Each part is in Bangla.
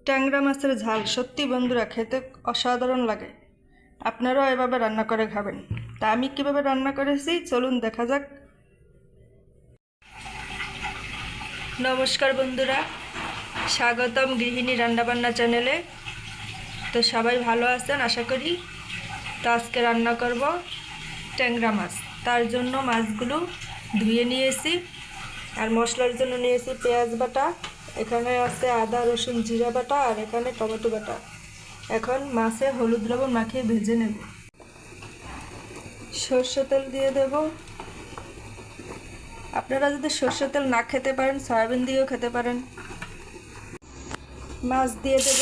ট্যাংরা মাছের ঝাল সত্যি বন্ধুরা খেতে অসাধারণ লাগে। আপনারাও এভাবে রান্না করে খাবেন। তা আমি কিভাবে রান্না করেছি চলুন দেখা যাক। নমস্কার বন্ধুরা, স্বাগতম গৃহিণী রান্নাবান্না চ্যানেলে। তো সবাই ভালো আছেন আশা করি। তো আজকে রান্না করব ট্যাংরা মাছ। তার জন্য মাছগুলো ধুয়ে নিয়েছি, আর মশলার জন্য নিয়েছি পেঁয়াজ বাটা, এখানে আছে আদা রসুন জিরা বাটা, আর এখানে টমেটো বাটা। এখন মাছে হলুদ লবণ মাখিয়ে ভেজে নেব। সরষে তেল দিয়ে দেব। আপনারা যদি সরষে তেল না খেতে পারেন সয়াবিন দিয়েও খেতে পারেন। মাছ দিয়ে দেব।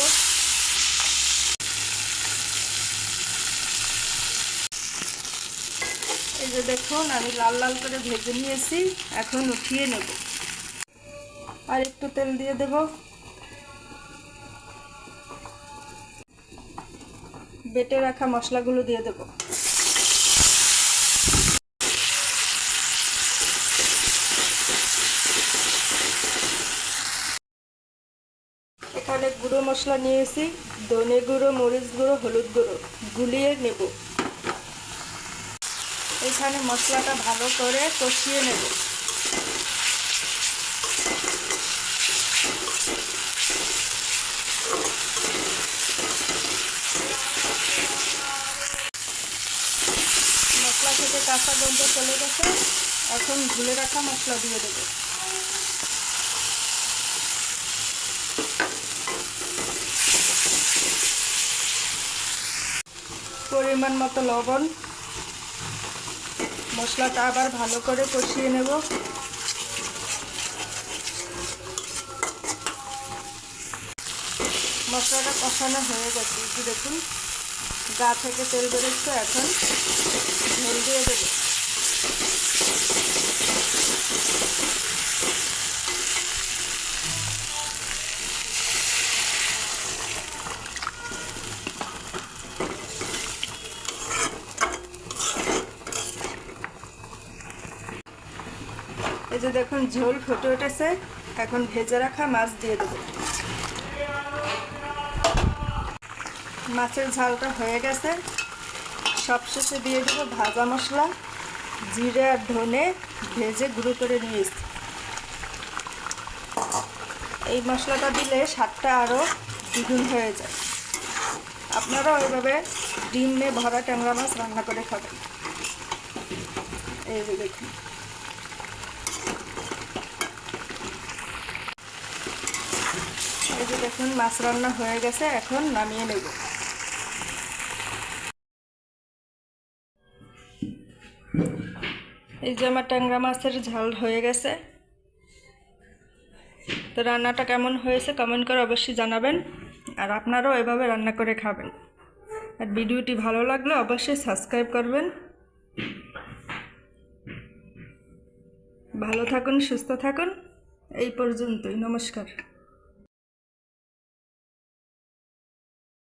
এই যে দেখুন আমি লাল লাল করে ভেজে নিয়েছি, এখন উঠিয়ে নেব। আর একটু তেল দিয়ে দেব। বেটে রাখা মশলাগুলো দিয়ে দেব। এখানে গুঁড়ো মশলা নিয়েছি, ধনে গুঁড়ো, মরিচ গুঁড়ো, হলুদ গুঁড়ো গুলিয়ে নেব। এখানে মশলাটা ভালো করে কষিয়ে নেব। মশলা থেকে কাঁচা গন্ধ চলে গেছে, এখন ধুলে রাখা মশলা দিয়ে দেব। পরিমাণ মতো লবণ। মশলাটা আবার ভালো করে কষিয়ে নেব। মশলাটা কষানো হয়ে গেছে, একটু দেখুন গা থেকে তেল বেরোচ্ছে। এখন ঝোল দিয়ে দেব। এই যে দেখুন ঝোল ফুটে উঠেছে, এখন ভেজে রাখা মাছ দিয়ে দেব। মাছের ঝালটা হয়ে গেছে, সবশেষে দিয়ে দেবো ভাজা মশলা, জিরে আর ধনে ভেজে গুঁড়ো করে নিয়েছি। এই মশলাটা দিলে স্বাদটা আরও দ্বিগুণ হয়ে যায়। আপনারাও ওইভাবে ডিমে ভরা ট্যাংরা মাছ রান্না করে খাবেন। এই যে দেখুন মাছ রান্না হয়ে গেছে, এখন নামিয়ে নেব। এই যে আমার ট্যাংরা মাছের ঝাল হয়ে গেছে। তো রান্নাটা কেমন হয়েছে কমেন্ট করে অবশ্যই জানাবেন, আর আপনারাও এভাবে রান্না করে খাবেন। আর ভিডিওটি ভালো লাগলে অবশ্যই সাবস্ক্রাইব করবেন। ভালো থাকুন, সুস্থ থাকুন। এই পর্যন্তই, নমস্কার।